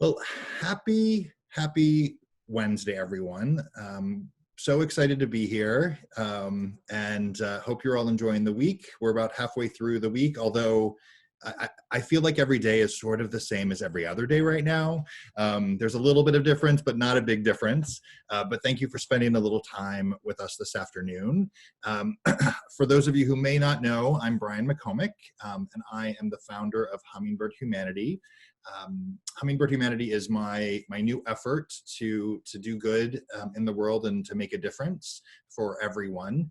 Well, happy Wednesday, everyone. So excited to be here, and hope you're all enjoying the week. We're about halfway through the week, although I feel like every day is sort of the same as every other day right now. There's a little bit of difference, but not a big difference. But thank you for spending a little time with us this afternoon. For those of you who may not know, I'm Brian McComak, and I am the founder of Hummingbird Humanity. Hummingbird Humanity is my new effort to do good in the world and to make a difference for everyone.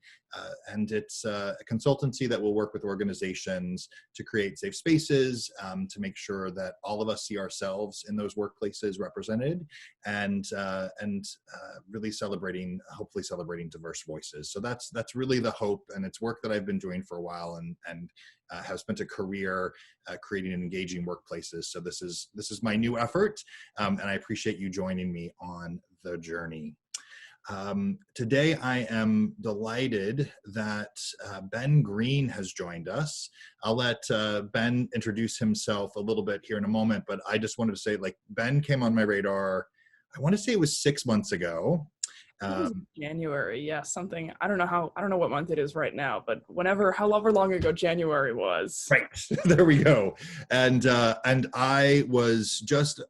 And it's a consultancy that will work with organizations to create safe spaces, to make sure that all of us see ourselves in those workplaces represented, and really hopefully celebrating diverse voices. So that's really the hope, and it's work that I've been doing for a while, and have spent a career creating and engaging workplaces. So this is my new effort, and I appreciate you joining me on the journey. Today, I am delighted that Ben Greene has joined us. I'll let Ben introduce himself a little bit here in a moment, but I just wanted to say, Ben came on my radar, I want to say it was 6 months ago. January, yeah, something. I don't know what month it is right now, but however long ago January was. Right, there we go. And I was just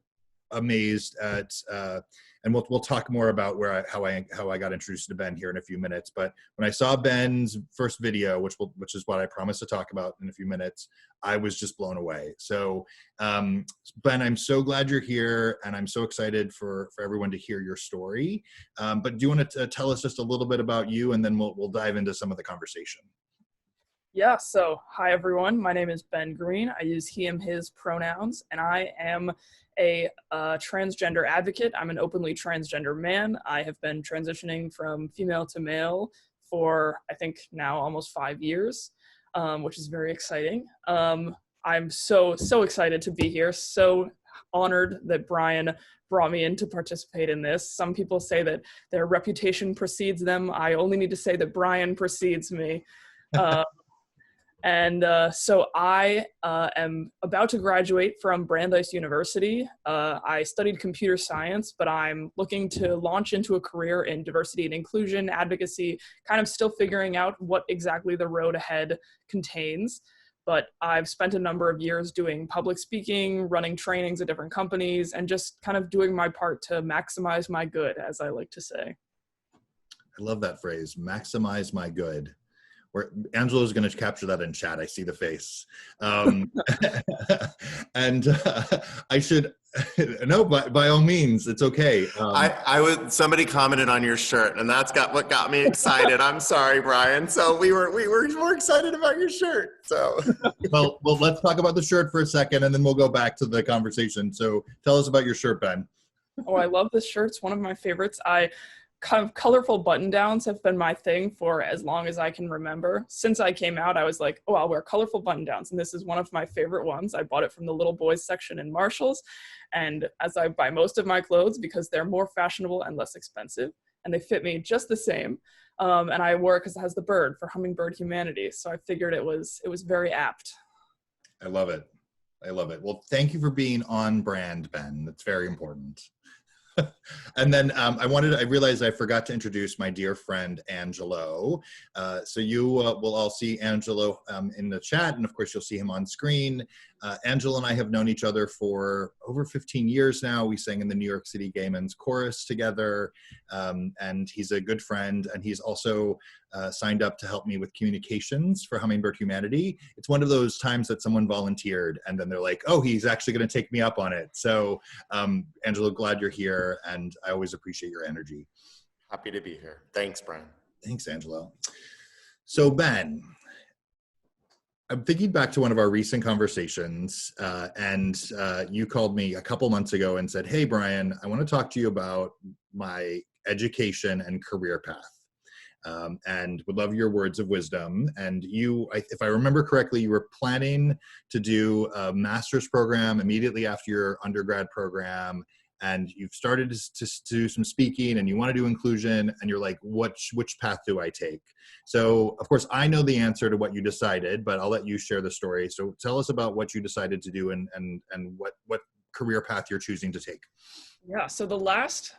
amazed at, and we'll talk more about how I got introduced to Ben here in a few minutes. But when I saw Ben's first video, which is what I promised to talk about in a few minutes, I was just blown away. So Ben, I'm so glad you're here, and I'm so excited for everyone to hear your story. But do you want to tell us just a little bit about you, and then we'll dive into some of the conversation? Yeah, so hi everyone. My name is Ben Greene. I use he, him, his pronouns, and I am a transgender advocate. I'm an openly transgender man. I have been transitioning from female to male for, I think, now almost 5 years, which is very exciting. I'm so excited to be here. So honored that Brian brought me in to participate in this. Some people say that their reputation precedes them. I only need to say that Brian precedes me. So I am about to graduate from Brandeis University. I studied computer science, but I'm looking to launch into a career in diversity and inclusion, advocacy, kind of still figuring out what exactly the road ahead contains. But I've spent a number of years doing public speaking, running trainings at different companies, and just kind of doing my part to maximize my good, as I like to say. I love that phrase, maximize my good. Where Angela's going to capture that in chat. I see the face. And I should, no, by all means, it's okay. Somebody commented on your shirt, and that's what got me excited. I'm sorry, Brian. So we were more excited about your shirt. So well, let's talk about the shirt for a second, and then we'll go back to the conversation. So tell us about your shirt, Ben. Oh, I love this shirt. It's one of my favorites. Kind of colorful button downs have been my thing for as long as I can remember. Since I came out, I was like, oh, I'll wear colorful button downs. And this is one of my favorite ones. I bought it from the little boys section in Marshall's. And as I buy most of my clothes, because they're more fashionable and less expensive, and they fit me just the same. And I wore it because it has the bird for Hummingbird Humanity. So I figured it was very apt. I love it. Well, thank you for being on brand, Ben. That's very important. And then I realized I forgot to introduce my dear friend, Angelo. So you will all see Angelo in the chat, and of course you'll see him on screen. Angelo and I have known each other for over 15 years now. We sang in the New York City Gay Men's Chorus together, and he's a good friend, and he's also signed up to help me with communications for Hummingbird Humanity. It's one of those times that someone volunteered, and then they're like, oh, he's actually going to take me up on it. So Angelo, glad you're here, and I always appreciate your energy. Happy to be here. Thanks, Brian. Thanks, Angelo. So Ben, I'm thinking back to one of our recent conversations, and you called me a couple months ago and said, hey, Brian, I want to talk to you about my education and career path, and would love your words of wisdom. And you, if I remember correctly, you were planning to do a master's program immediately after your undergrad program, and you've started to do some speaking, and you want to do inclusion, and you're like, which path do I take? So of course I know the answer to what you decided, but I'll let you share the story. So tell us about what you decided to do, and what career path you're choosing to take. Yeah, so the last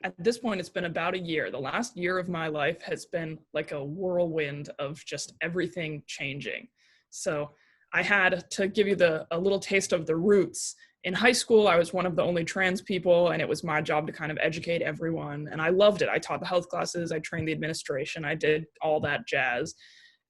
at this point, it's been about a year. The last year of my life has been like a whirlwind of just everything changing. So I had to give you a little taste of the roots. In high school, I was one of the only trans people, and it was my job to kind of educate everyone. And I loved it. I taught the health classes, I trained the administration, I did all that jazz.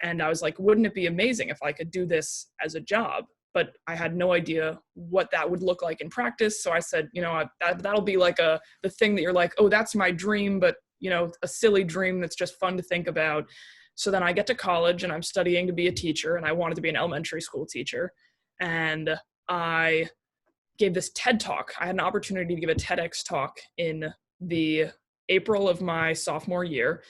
And I was like, wouldn't it be amazing if I could do this as a job? But I had no idea what that would look like in practice. So I said, that'll be like the thing that you're like, oh, that's my dream, but a silly dream that's just fun to think about. So then I get to college and I'm studying to be a teacher, and I wanted to be an elementary school teacher. And I gave this TED Talk. I had an opportunity to give a Tedx Talk in the April of my sophomore year.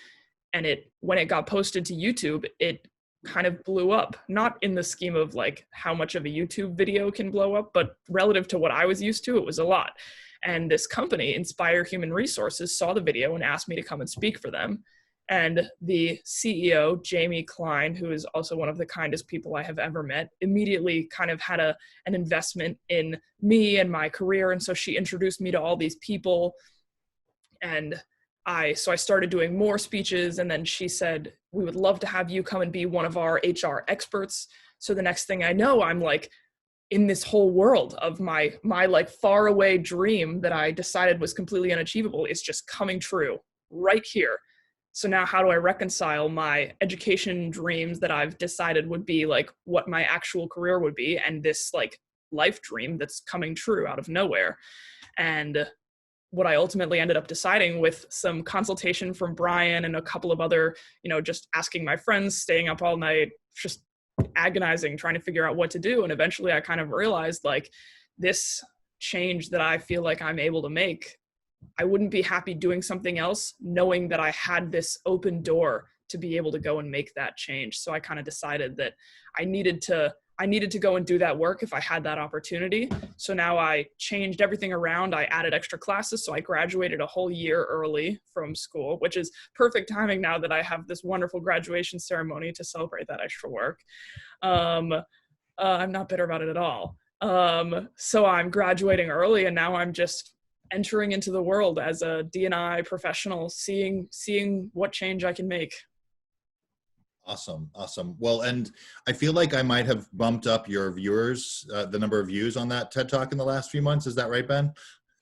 And when it got posted to YouTube, it kind of blew up, not in the scheme of like how much of a YouTube video can blow up, but relative to what I was used to, it was a lot. And this company, Inspire Human Resources, saw the video and asked me to come and speak for them. And the CEO, Jamie Klein, who is also one of the kindest people I have ever met, immediately kind of had an investment in me and my career. And so she introduced me to all these people. And I started doing more speeches, and then she said, we would love to have you come and be one of our HR experts. So the next thing I know, I'm like in this whole world of my like far away dream that I decided was completely unachievable is just coming true right here. So now how do I reconcile my education dreams that I've decided would be like what my actual career would be, and this like life dream that's coming true out of nowhere? And what I ultimately ended up deciding, with some consultation from Brian and a couple of other, just asking my friends, staying up all night, just agonizing, trying to figure out what to do. And eventually I kind of realized like this change that I feel like I'm able to make, I wouldn't be happy doing something else knowing that I had this open door to be able to go and make that change. So I kind of decided that I needed to go and do that work if I had that opportunity. So now I changed everything around. I added extra classes. So I graduated a whole year early from school, which is perfect timing now that I have this wonderful graduation ceremony to celebrate that extra work. I'm not bitter about it at all. So I'm graduating early, and now I'm just entering into the world as a D&I professional, seeing what change I can make. Awesome. Well, and I feel like I might have bumped up your viewers, the number of views on that TED Talk in the last few months. Is that right, Ben?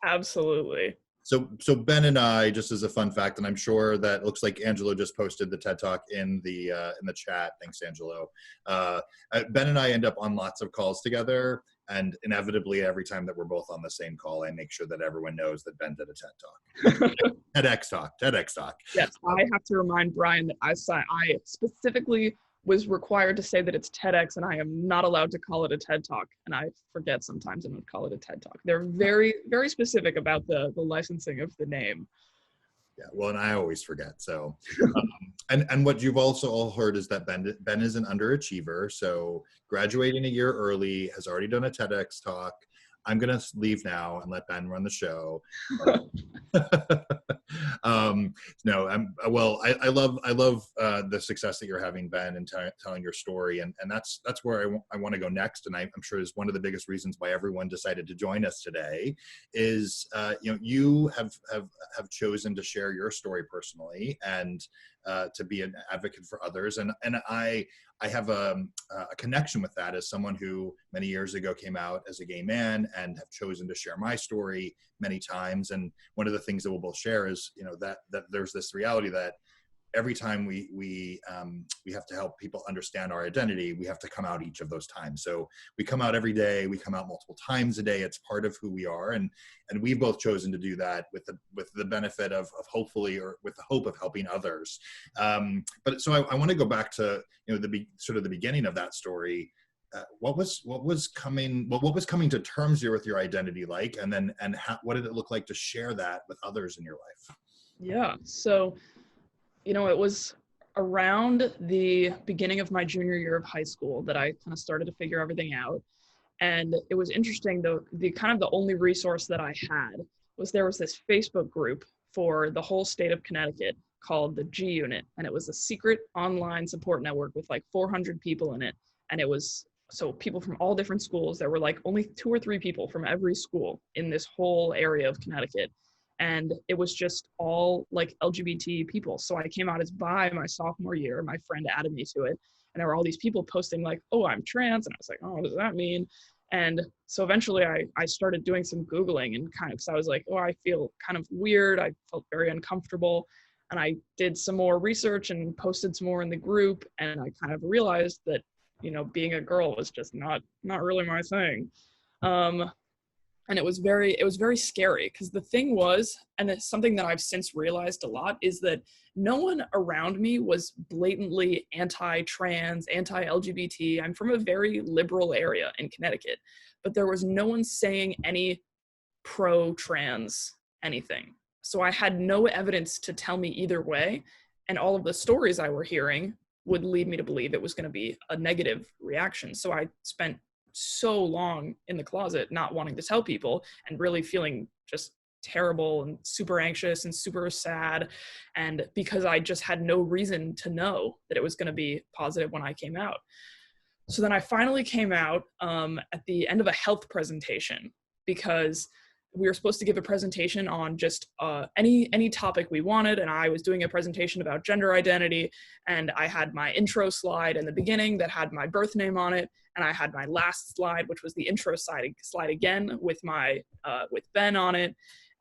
Absolutely. So Ben and I, just as a fun fact, and I'm sure that looks like Angelo just posted the TED Talk in the chat. Thanks, Angelo. Ben and I end up on lots of calls together, and inevitably every time that we're both on the same call, I make sure that everyone knows that Ben did a TED Talk. TEDx Talk. Yes, I have to remind Brian that I specifically was required to say that it's TEDx, and I am not allowed to call it a TED Talk. And I forget sometimes and would call it a TED Talk. They're very, very specific about the licensing of the name. Yeah, well, and I always forget. So, and what you've also all heard is that Ben is an underachiever. So graduating a year early, has already done a TEDx talk. I'm going to leave now and let Ben run the show. I love the success that you're having, Ben, and telling your story. And that's where I want to go next. And I'm sure is one of the biggest reasons why everyone decided to join us today is, you have chosen to share your story personally and to be an advocate for others. And I have a connection with that as someone who many years ago came out as a gay man and have chosen to share my story many times. And one of the things that we'll both share is, that there's this reality that every time we have to help people understand our identity, we have to come out each of those times. So we come out every day, we come out multiple times a day. It's part of who we are. And we've both chosen to do that with the benefit of hopefully, or with the hope of helping others. But so I want to go back to, the beginning of that story. What was coming to terms here with your identity like, and what did it look like to share that with others in your life? Yeah. So, it was around the beginning of my junior year of high school that I kind of started to figure everything out. And it was interesting, though, the only resource that I had was there was this Facebook group for the whole state of Connecticut called the G Unit. And it was a secret online support network with like 400 people in it. And it was so people from all different schools. There were like only 2 or 3 people from every school in this whole area of Connecticut. And it was just all like LGBT people. So I came out as bi my sophomore year. My friend added me to it. And there were all these people posting like, oh, I'm trans. And I was like, oh, what does that mean? And so eventually I started doing some Googling and kind of, because I was like, oh, I feel kind of weird. I felt very uncomfortable. And I did some more research and posted some more in the group. And I kind of realized that, you know, being a girl was just not really my thing. And it was very scary, because the thing was, and it's something that I've since realized a lot, is that no one around me was blatantly anti-trans, anti-LGBT. I'm from a very liberal area in Connecticut, but there was no one saying any pro-trans anything. So I had no evidence to tell me either way, and all of the stories I were hearing would lead me to believe it was going to be a negative reaction. So I spent so long in the closet not wanting to tell people and really feeling just terrible and super anxious and super sad, and because I just had no reason to know that it was going to be positive when I came out. So then I finally came out at the end of a health presentation, because we were supposed to give a presentation on just any topic we wanted, and I was doing a presentation about gender identity, and I had my intro slide in the beginning that had my birth name on it, and I had my last slide, which was the intro slide again with my with Ben on it,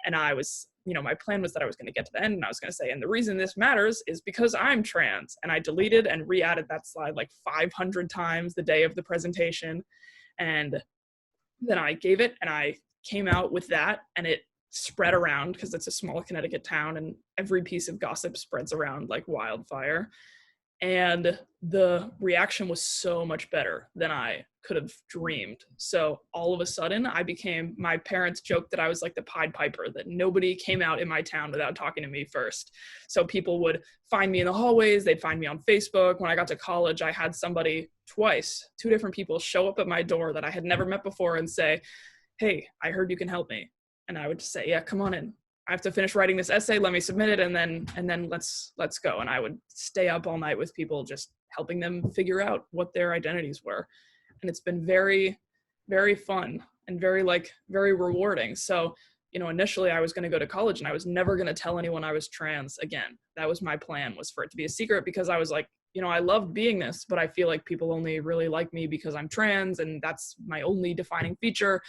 and I was, you know, my plan was that I was going to get to the end and I was going to say, and the reason this matters is because I'm trans, and I deleted and re-added that slide like 500 times the day of the presentation, and then I gave it and I came out with that, and it spread around because it's a small Connecticut town and every piece of gossip spreads around like wildfire. And the reaction was so much better than I could have dreamed. So all of a sudden my parents joked that I was like the Pied Piper, that nobody came out in my town without talking to me first. So people would find me in the hallways, they'd find me on Facebook. When I got to college, I had somebody twice, 2 different people show up at my door that I had never met before and say, hey, I heard you can help me. And I would just say, yeah, come on in. I have to finish writing this essay. Let me submit it. And then let's go. And I would stay up all night with people, just helping them figure out what their identities were. And it's been very, very fun and very rewarding. So, you know, initially I was going to go to college and I was never going to tell anyone I was trans again. That was my plan, was for it to be a secret, because I was like, you know, I loved being this, but I feel like people only really like me because I'm trans, and that's my only defining feature.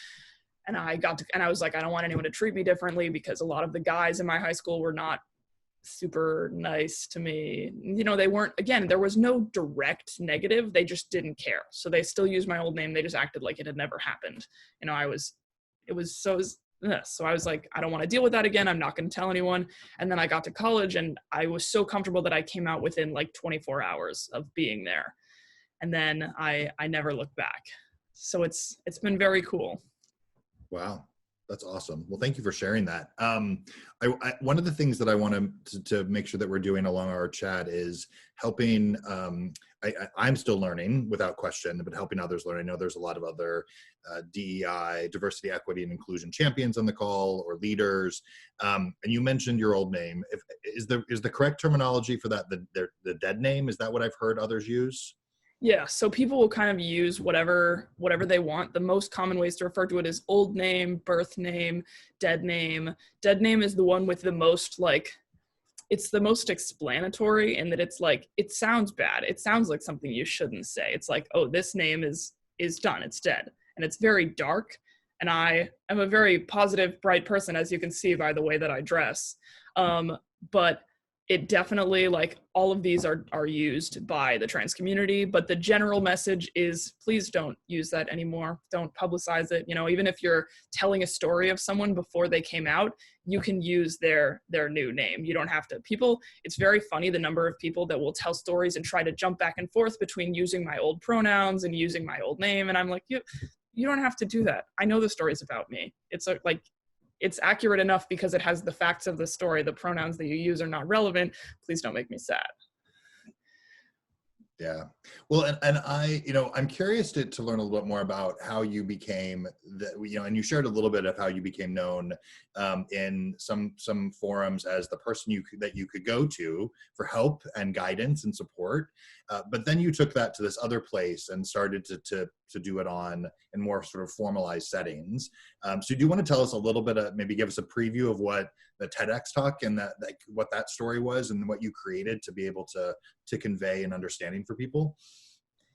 And I was like, I don't want anyone to treat me differently, because a lot of the guys in my high school were not super nice to me. You know, they weren't, again, there was no direct negative. They just didn't care. So they still used my old name. They just acted like it had never happened. You know, so I was like, I don't want to deal with that again. I'm not going to tell anyone. And then I got to college and I was so comfortable that I came out within like 24 hours of being there. And then I never looked back. So it's been very cool. Wow, that's awesome. Well, thank you for sharing that. One of the things that I want to make sure that we're doing along our chat is helping. I'm still learning, without question, but helping others learn. I know there's a lot of other DEI, diversity, equity, and inclusion champions on the call, or leaders. And you mentioned your old name. Is the correct terminology for that the dead name? Is that what I've heard others use? Yeah, so people will kind of use whatever they want. The most common ways to refer to it is old name, birth name, dead name. Dead name is the one with the most, like, it's the most explanatory in that it's like, it sounds bad. It sounds like something you shouldn't say. It's like, oh, this name is done, it's dead. And it's very dark. And I am a very positive, bright person, as you can see by the way that I dress. But it definitely, like, all of these are used by the trans community, but the general message is, please don't use that anymore. Don't publicize it. You know, even if you're telling a story of someone before they came out, you can use their new name. You don't have to. It's very funny, the number of people that will tell stories and try to jump back and forth between using my old pronouns and using my old name. And I'm like, you don't have to do that. I know the stories about me. It's accurate enough because it has the facts of the story. The pronouns that you use are not relevant. Please don't make me sad. Yeah. Well, and I, I'm curious to learn a little bit more about how you became and you shared a little bit of how you became known in some forums as the person that you could go to for help and guidance and support. But then you took that to this other place and started to to do it on in more sort of formalized settings. So do you want to tell us a little bit of, maybe give us a preview of what the Tedx Talk and that, like, what that story was and what you created to be able to convey an understanding for people?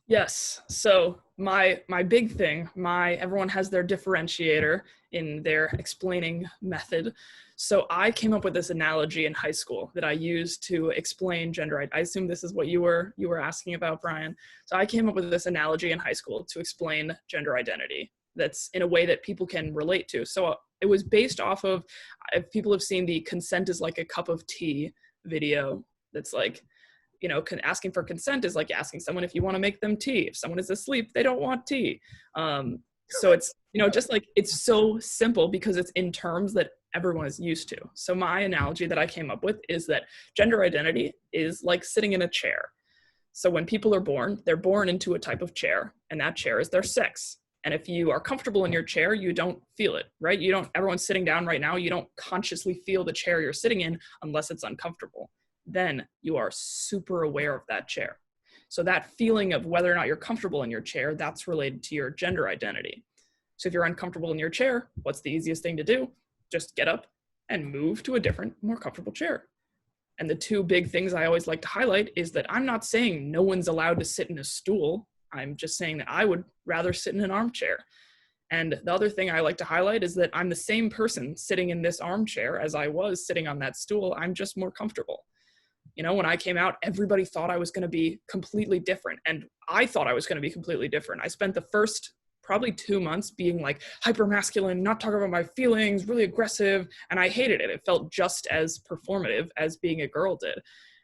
Yes. So my big thing, everyone has their differentiator in their explaining method. So I came up with this analogy in high school that I used to explain gender. I assume this is what you were asking about, Brian. So I came up with this analogy in high school to explain gender identity that's in a way that people can relate to. So it was based off of, if people have seen the "Consent is like a cup of tea" video, that's like, you know, asking for consent is like asking someone if you want to make them tea. If someone is asleep, they don't want tea. So it's, you know, just like, it's so simple because it's in terms that everyone is used to. So my analogy that I came up with is that gender identity is like sitting in a chair. So when people are born, they're born into a type of chair, and that chair is their sex. And if you are comfortable in your chair, you don't feel it, right? Everyone's sitting down right now, you don't consciously feel the chair you're sitting in unless it's uncomfortable. Then you are super aware of that chair. So that feeling of whether or not you're comfortable in your chair, that's related to your gender identity. So if you're uncomfortable in your chair, what's the easiest thing to do? Just get up and move to a different, more comfortable chair. And the two big things I always like to highlight is that I'm not saying no one's allowed to sit in a stool. I'm just saying that I would rather sit in an armchair. And the other thing I like to highlight is that I'm the same person sitting in this armchair as I was sitting on that stool. I'm just more comfortable. You know, when I came out, everybody thought I was going to be completely different. And I thought I was going to be completely different. I spent the first probably 2 months being like hyper masculine, not talking about my feelings, really aggressive. And I hated it. It felt just as performative as being a girl did.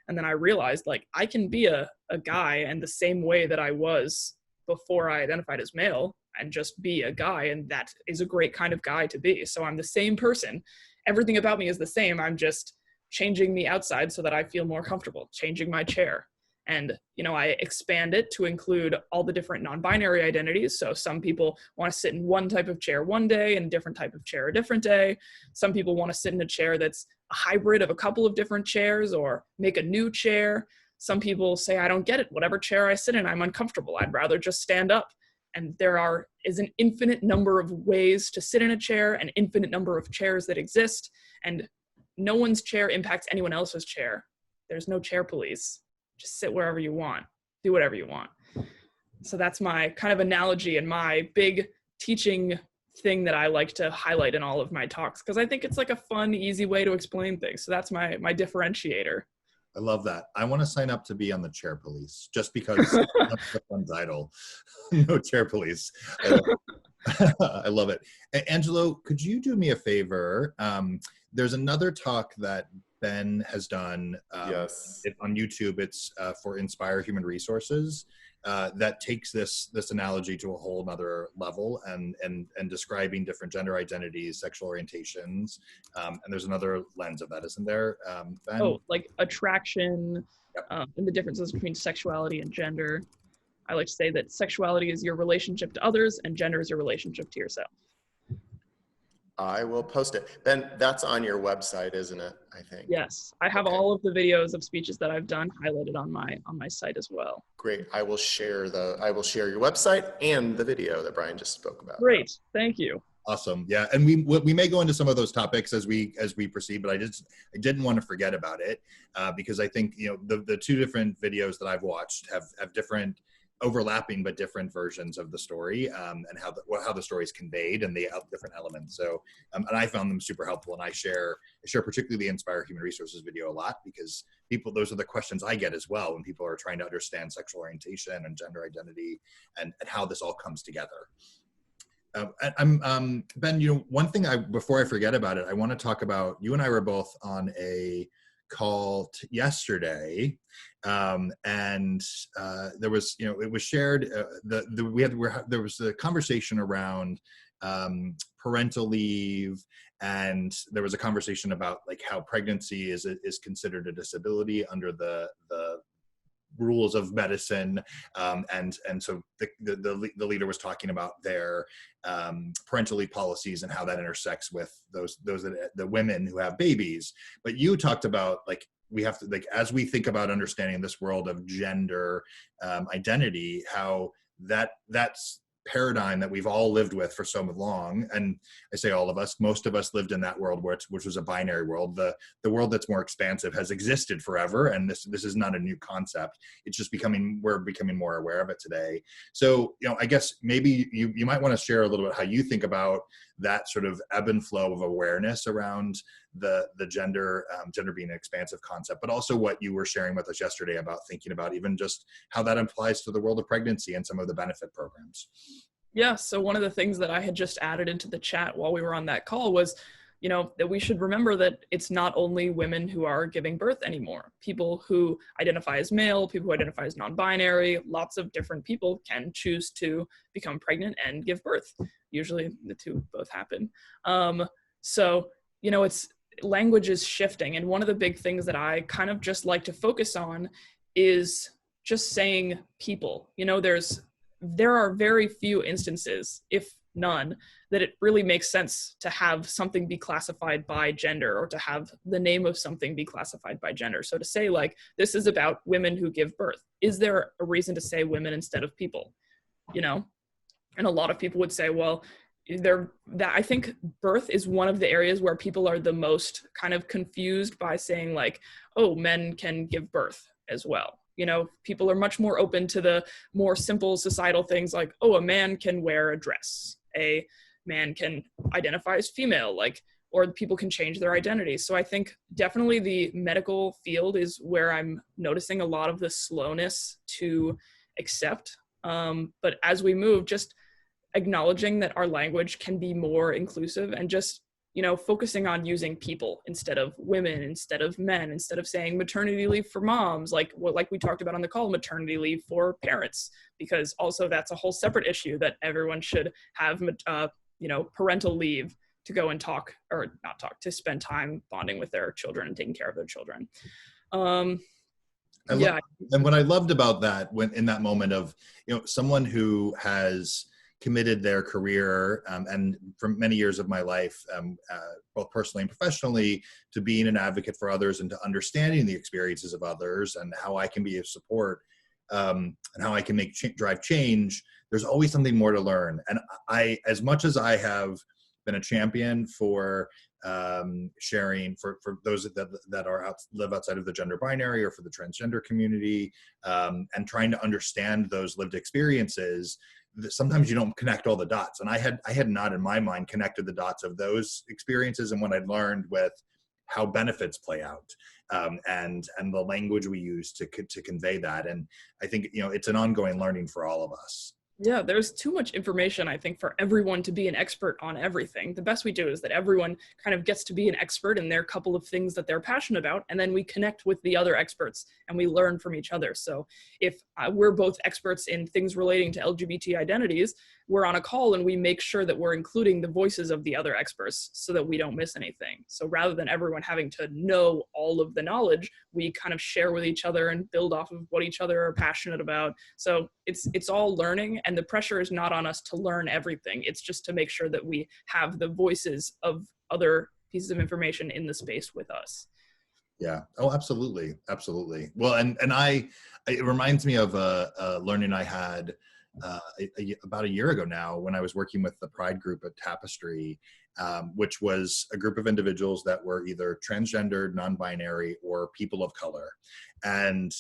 And then I realized, like, I can be a guy and the same way that I was before I identified as male and just be a guy. And that is a great kind of guy to be. So I'm the same person. Everything about me is the same. I'm just changing the outside so that I feel more comfortable, changing my chair. And, you know, I expand it to include all the different non-binary identities. So some people want to sit in one type of chair one day and a different type of chair a different day. Some people want to sit in a chair that's a hybrid of a couple of different chairs or make a new chair. Some people say, I don't get it. Whatever chair I sit in, I'm uncomfortable. I'd rather just stand up. And there is an infinite number of ways to sit in a chair, an infinite number of chairs that exist. And no one's chair impacts anyone else's chair. There's no chair police. Just sit wherever you want, do whatever you want. So that's my kind of analogy and my big teaching thing that I like to highlight in all of my talks, because I think it's like a fun, easy way to explain things. So that's my differentiator. I love that. I want to sign up to be on the chair police just because that's a fun title. No chair police. I love it. Angelo, could you do me a favor? There's another talk that Ben has done Yes. on YouTube. It's for Inspire Human Resources that takes this analogy to a whole nother level and describing different gender identities, sexual orientations. And there's another lens of that, isn't there, Ben? Oh, like attraction, Yep. and the differences between sexuality and gender. I like to say that sexuality is your relationship to others and gender is your relationship to yourself. I will post it. Ben, that's on your website, isn't it? I think. Yes, I have all of the videos of speeches that I've done highlighted on my site as well. Great. I will share your website and the video that Brian just spoke about. Great. Thank you. Awesome. Yeah, and we may go into some of those topics as we proceed, but I didn't want to forget about it because I think, you know, the two different videos that I've watched have different overlapping but different versions of the story and how the story is conveyed and the different elements. So and I found them super helpful, and I share particularly the Inspire Human Resources video a lot because those are the questions I get as well when people are trying to understand sexual orientation and gender identity and how this all comes together. Ben, you know, one thing before I forget about it, I want to talk about, you and I were both on a call yesterday, and there was, you know, it was shared. There was a conversation around parental leave, and there was a conversation about like how pregnancy is considered a disability under the rules of medicine, and so the leader was talking about their parental leave policies and how that intersects with the women who have babies. But you talked about like we have to, like, as we think about understanding this world of gender identity, how that's paradigm that we've all lived with for so long, and I say all of us, most of us lived in that world which was a binary world. The world that's more expansive has existed forever, and this is not a new concept. It's just we're becoming more aware of it today. So, I guess maybe you might want to share a little bit how you think about that sort of ebb and flow of awareness around the gender being an expansive concept, but also what you were sharing with us yesterday about thinking about even just how that applies to the world of pregnancy and some of the benefit programs. Yeah, so one of the things that I had just added into the chat while we were on that call was, that we should remember that it's not only women who are giving birth anymore. People who identify as male, people who identify as non-binary, lots of different people can choose to become pregnant and give birth. Usually the two both happen. So, it's language is shifting. And one of the big things that I kind of just like to focus on is just saying people. There are very few instances, if none, that it really makes sense to have something be classified by gender, or to have the name of something be classified by gender. So to say, like, this is about women who give birth, is there a reason to say women instead of people? And a lot of people would say, well, I think birth is one of the areas where people are the most kind of confused by saying, like, oh, men can give birth as well. People are much more open to the more simple societal things like, oh, a man can wear a dress, a man can identify as female, or people can change their identity. So I think definitely the medical field is where I'm noticing a lot of the slowness to accept. But as we move, just acknowledging that our language can be more inclusive, and just focusing on using people instead of women, instead of men, instead of saying maternity leave for moms, like we talked about on the call, maternity leave for parents, because also that's a whole separate issue that everyone should have, parental leave to go and to spend time bonding with their children and taking care of their children. And what I loved about that, when in that moment of, someone who has committed their career and for many years of my life, both personally and professionally, to being an advocate for others and to understanding the experiences of others and how I can be of support and how I can drive change. There's always something more to learn. And as much as I have been a champion for sharing for those that live outside of the gender binary or for the transgender community, and trying to understand those lived experiences, sometimes you don't connect all the dots. And I had not in my mind connected the dots of those experiences and what I'd learned with how benefits play out, and the language we use to convey that. And I think, it's an ongoing learning for all of us. Yeah, there's too much information, I think, for everyone to be an expert on everything. The best we do is that everyone kind of gets to be an expert in their couple of things that they're passionate about, and then we connect with the other experts and we learn from each other. So if we're both experts in things relating to LGBT identities, we're on a call and we make sure that we're including the voices of the other experts so that we don't miss anything. So rather than everyone having to know all of the knowledge, we kind of share with each other and build off of what each other are passionate about. So it's all learning, and the pressure is not on us to learn everything. It's just to make sure that we have the voices of other pieces of information in the space with us. Yeah. Oh, absolutely. Absolutely. Well, and it reminds me of a learning I had about a year ago now, when I was working with the Pride group at Tapestry, which was a group of individuals that were either transgendered, non-binary, or people of color. And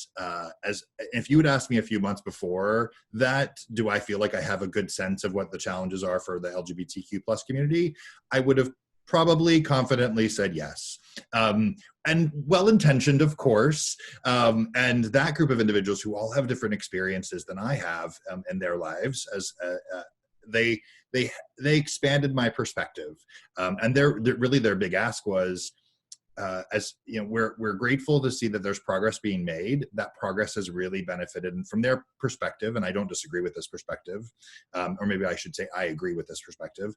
if you had asked me a few months before that, do I feel like I have a good sense of what the challenges are for the LGBTQ plus community, I would have probably confidently said yes. And well-intentioned, of course. And that group of individuals who all have different experiences than I have in their lives, as they expanded my perspective. And really their big ask was, as you know, we're grateful to see that there's progress being made. That progress has really benefited, and from their perspective, and I don't disagree with this perspective, or maybe I should say I agree with this perspective.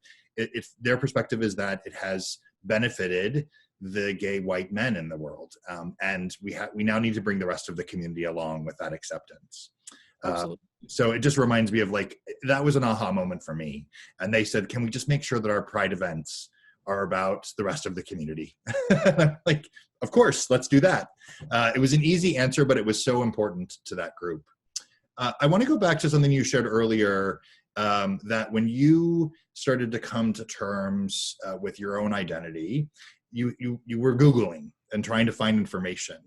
Their perspective is that it has benefited the gay white men in the world, and we now need to bring the rest of the community along with that acceptance. So it just reminds me of, like, that was an aha moment for me. And they said, can we just make sure that our Pride events are about the rest of the community? Like, of course, let's do that. It was an easy answer, but it was so important to that group. I want to go back to something you shared earlier that when you started to come to terms with your own identity, you were Googling and trying to find information.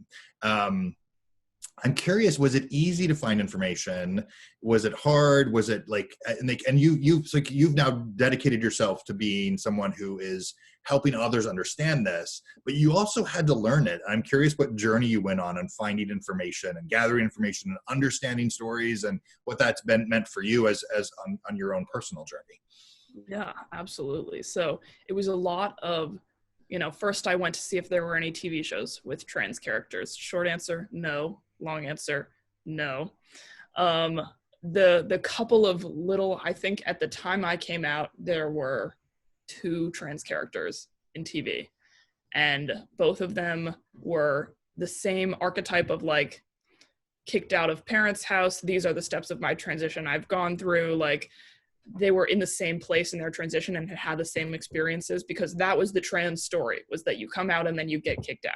I'm curious, was it easy to find information? Was it hard? Was it like, and you've now dedicated yourself to being someone who is helping others understand this, but you also had to learn it. I'm curious what journey you went on finding information and gathering information and understanding stories, and what that's meant for you as on your own personal journey. Yeah, absolutely. So it was a lot of, first I went to see if there were any TV shows with trans characters. Short answer, no. Long answer, no. The couple of little, I think at the time I came out, there were 2 trans characters in TV, and both of them were the same archetype of like kicked out of parents' house. These are the steps of my transition I've gone through. Like, they were in the same place in their transition and had the same experiences, because that was the trans story, was that you come out and then you get kicked out.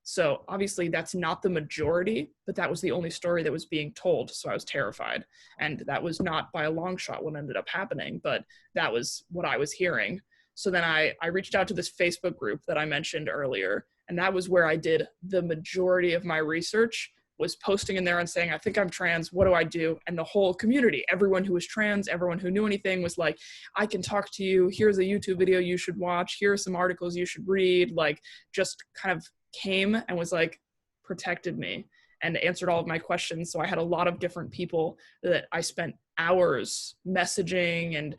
So obviously that's not the majority, but that was the only story that was being told. So I was terrified. And that was not by a long shot what ended up happening, but that was what I was hearing. So then I reached out to this Facebook group that I mentioned earlier. And that was where I did the majority of my research, was posting in there and saying, I think I'm trans, what do I do? And the whole community, everyone who was trans, everyone who knew anything was like, I can talk to you. Here's a YouTube video you should watch. Here are some articles you should read. Like, just kind of came and was like, protected me and answered all of my questions. So I had a lot of different people that I spent hours messaging and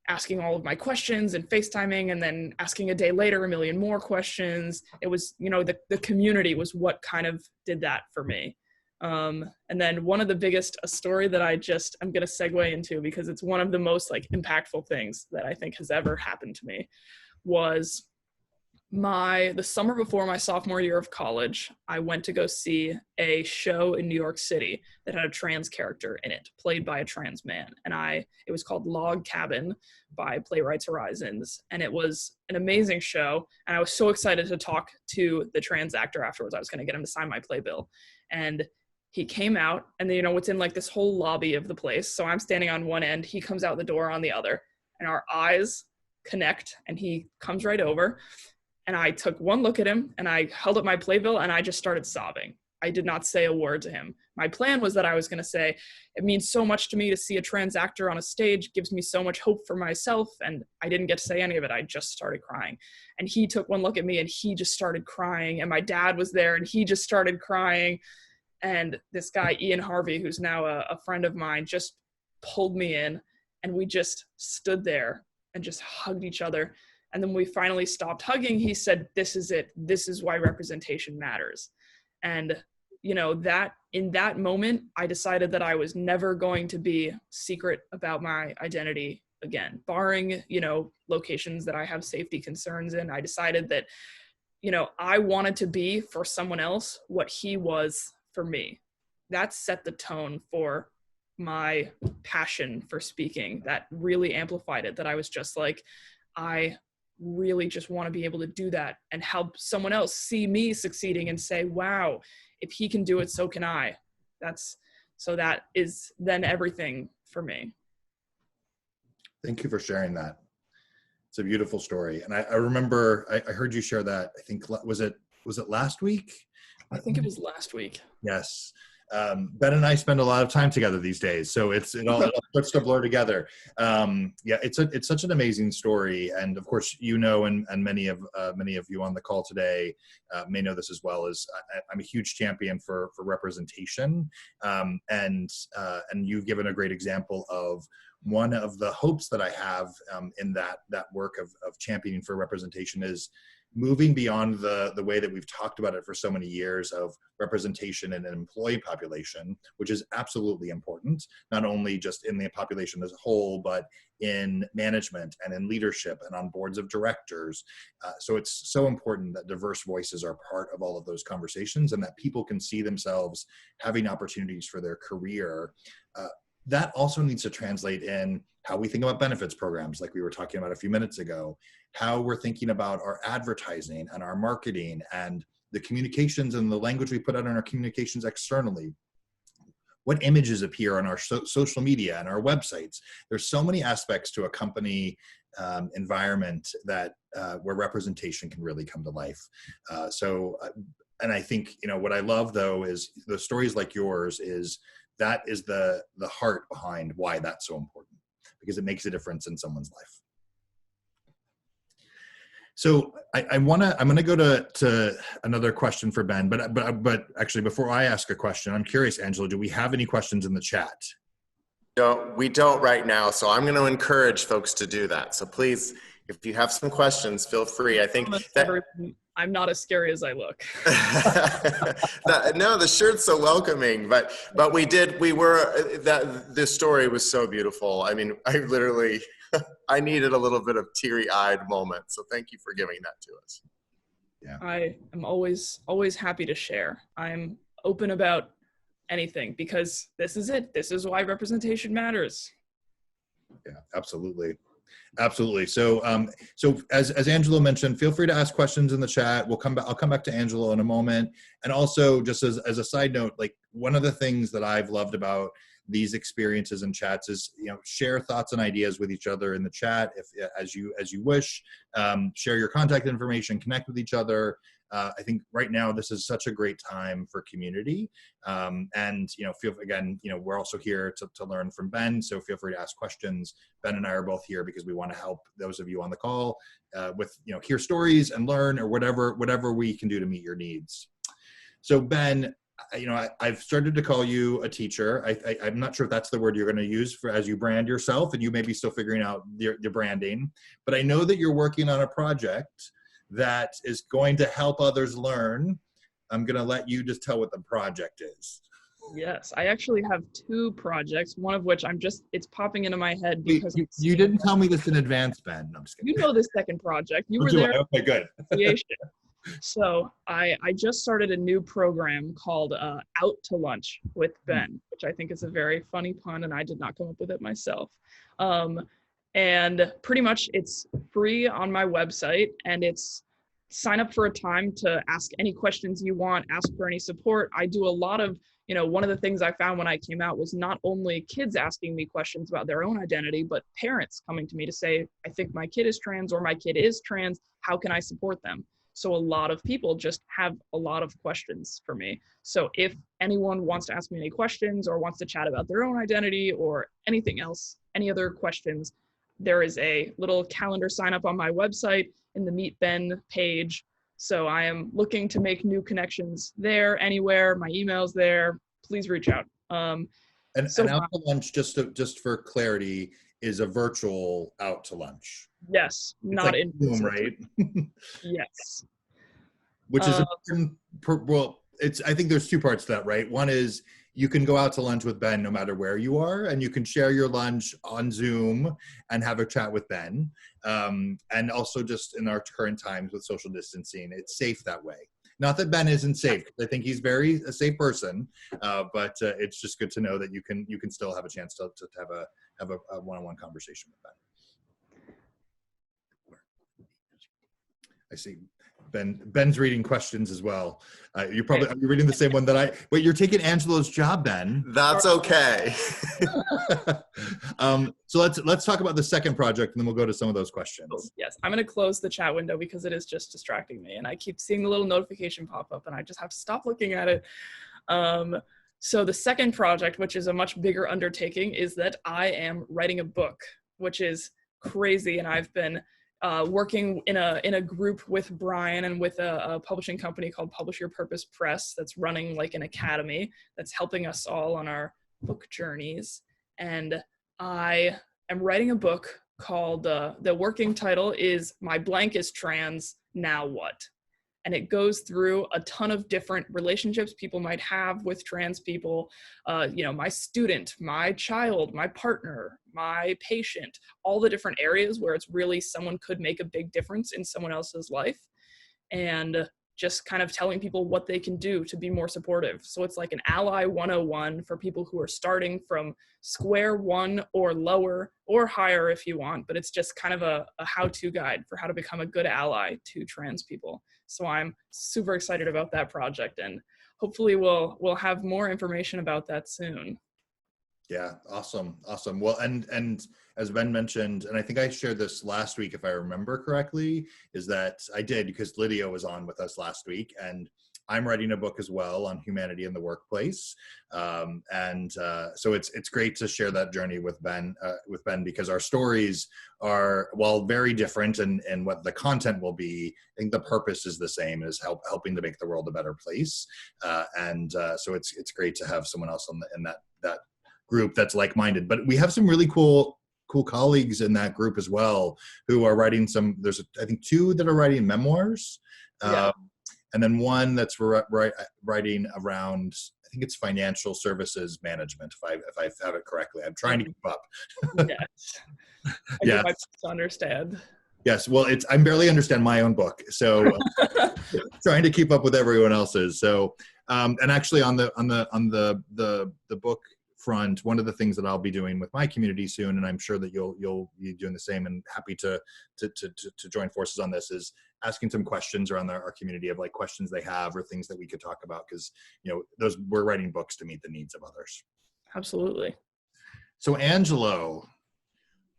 asking all of my questions and FaceTiming, and then asking a day later a million more questions. It was, the community was what kind of did that for me. And then one of the biggest, a story that I'm going to segue into, because it's one of the most like impactful things that I think has ever happened to me, was the summer before my sophomore year of college. I went to go see a show in New York City that had a trans character in it, played by a trans man. And it was called Log Cabin by Playwrights Horizons. And it was an amazing show. And I was so excited to talk to the trans actor afterwards. I was going to get him to sign my playbill. And he came out, and it's in like this whole lobby of the place. So I'm standing on one end, he comes out the door on the other, and our eyes connect, and he comes right over. And I took one look at him, and I held up my playbill, and I just started sobbing. I did not say a word to him. My plan was that I was going to say, it means so much to me to see a trans actor on a stage, gives me so much hope for myself. And I didn't get to say any of it. I just started crying. And he took one look at me, and he just started crying. And my dad was there, and he just started crying. And this guy, Ian Harvey, who's now a friend of mine, just pulled me in, and we just stood there and just hugged each other. And then we finally stopped hugging. He said, this is it. This is why representation matters. And, that in that moment, I decided that I was never going to be secret about my identity again, barring, locations that I have safety concerns in. I decided that, I wanted to be for someone else what he was for me. That set the tone for my passion for speaking. That really amplified it, that I was just like, I really just want to be able to do that and help someone else see me succeeding and say, wow, if he can do it, so can I. That is then everything for me. Thank you for sharing that. It's a beautiful story. And I remember I heard you share that, I think, was it last week? I think it was last week. Yes. Ben and I spend a lot of time together these days, so it all starts to blur together. It's such an amazing story, and of course, and many of you on the call today may know this as well. As I'm a huge champion for representation, and you've given a great example of one of the hopes that I have in that work of championing for representation is moving beyond the way that we've talked about it for so many years of representation in an employee population, which is absolutely important, not only just in the population as a whole, but in management and in leadership and on boards of directors. So it's so important that diverse voices are part of all of those conversations, and that people can see themselves having opportunities for their career. That also needs to translate in how we think about benefits programs, like we were talking about a few minutes ago, how we're thinking about our advertising and our marketing and the communications and the language we put out in our communications externally. what images appear on our social media and our websites. There's so many aspects to a company environment that where representation can really come to life. And I think, what I love though is the stories like yours that is the heart behind why that's so important, because it makes a difference in someone's life. So I'm going to go to another question for Ben, but actually before I ask a question, I'm curious, Angela, do we have any questions in the chat? No, we don't right now. So I'm going to encourage folks to do that. So please, if you have some questions, feel free. I think that I'm not as scary as I look. No, the shirt's so welcoming, but this story was so beautiful. I mean, I needed a little bit of teary-eyed moment. So thank you for giving that to us. Yeah. I am always happy to share. I'm open about anything because this is it. This is why representation matters. Yeah, absolutely. Absolutely. So, as Angelo mentioned, feel free to ask questions in the chat. I'll come back to Angelo in a moment. And also, just as a side note, like one of the things that I've loved about these experiences and chats is, share thoughts and ideas with each other in the chat as you wish. Share your contact information, connect with each other. I think right now this is such a great time for community. And we're also here to learn from Ben. So feel free to ask questions. Ben and I are both here because we want to help those of you on the call with, hear stories and learn, or whatever we can do to meet your needs. So Ben, I've started to call you a teacher. I'm not sure if that's the word you're going to use as you brand yourself, and you may be still figuring out your branding, but I know that you're working on a project that is going to help others learn. I'm going to let you just tell what the project is. Yes, I actually have two projects, one of which it's popping into my head because you didn't tell me this in advance, Ben. No, I'm just kidding. You know the second project. You were there. Okay, good. So I just started a new program called Out to Lunch with Ben, which I think is a very funny pun, and I did not come up with it myself. And pretty much it's free on my website, and it's sign up for a time to ask any questions you want, ask for any support. I do a lot of, one of the things I found when I came out was not only kids asking me questions about their own identity, but parents coming to me to say, I think my kid is trans, or my kid is trans. How can I support them? So a lot of people just have a lot of questions for me. So if anyone wants to ask me any questions or wants to chat about their own identity or anything else, any other questions, there is a little calendar sign up on my website in the Meet Ben page. So I am looking to make new connections there, anywhere. My email's there. Please reach out. And Out to Lunch, just for clarity, is a virtual Out to Lunch. Yes, not like in Zoom, right? Yes. Which is important. I think there's two parts to that, right? One is you can go out to lunch with Ben no matter where you are, and you can share your lunch on Zoom and have a chat with Ben. And also, just in our current times with social distancing, it's safe that way. Not that Ben isn't safe. I think he's a safe person, but it's just good to know that you can still have a chance to have a one-on-one conversation with Ben. I see Ben's reading questions as well. Are you reading the same one that wait, you're taking Angelo's job, Ben. That's okay. So let's talk about the second project, and then we'll go to some of those questions. Yes, I'm going to close the chat window because it is just distracting me, and I keep seeing the little notification pop up, and I just have to stop looking at it. So the second project, which is a much bigger undertaking, is that I am writing a book, which is crazy, and I've been working in a group with Brian and with a publishing company called Publish Your Purpose Press that's running like an academy that's helping us all on our book journeys. And I am writing a book called, the working title is My Blank is Trans, Now What? And it goes through a ton of different relationships people might have with trans people, my student, my child, my partner, my patient, all the different areas where it's really someone could make a big difference in someone else's life, and just kind of telling people what they can do to be more supportive. So it's like an Ally 101 for people who are starting from square one or lower or higher if you want, but it's just kind of a how-to guide for how to become a good ally to trans people. So I'm super excited about that project, and hopefully we'll have more information about that soon. Yeah, awesome. Well, and as Ben mentioned, and I think I shared this last week, if I remember correctly, is that I did because Lydia was on with us last week, and I'm writing a book as well on humanity in the workplace, so it's great to share that journey with Ben because our stories are, while very different in what the content will be, I think the purpose is the same, as helping to make the world a better place, so it's great to have someone else in that group that's like-minded. But we have some really cool colleagues in that group as well who are writing there's I think 2 that are writing memoirs, and then one that's writing around, I think it's financial services management, if I have it correctly. I'm trying to keep up. Yes. I do my best to understand. Yes, well, I barely understand my own book, so trying to keep up with everyone else's. So, and actually on the book front, one of the things that I'll be doing with my community soon, and I'm sure that you'll be doing the same, and happy to join forces on this, is asking some questions around our community of like questions they have or things that we could talk about, because we're writing books to meet the needs of others. Absolutely. So Angelo.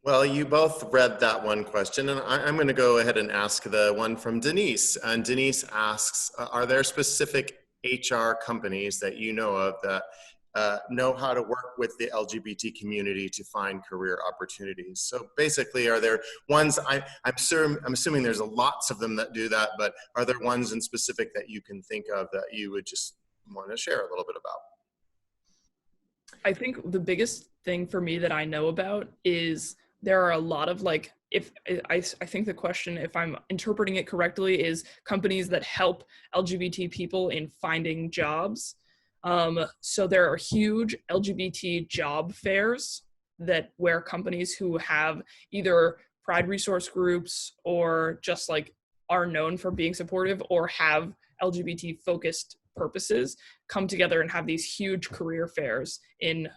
Well, you both read that one question, and I'm going to go ahead and ask the one from Denise. And Denise asks, are there specific HR companies that you know of that know how to work with the LGBT community to find career opportunities? So basically, are there ones, I'm assuming there's lots of them that do that, but are there ones in specific that you can think of that you would just want to share a little bit about? I think the biggest thing for me that I know about is there are a lot of I think the question, if I'm interpreting it correctly, is companies that help LGBT people in finding jobs. So there are huge LGBT job fairs where companies who have either pride resource groups or just are known for being supportive or have LGBT focused purposes come together and have these huge career fairs in,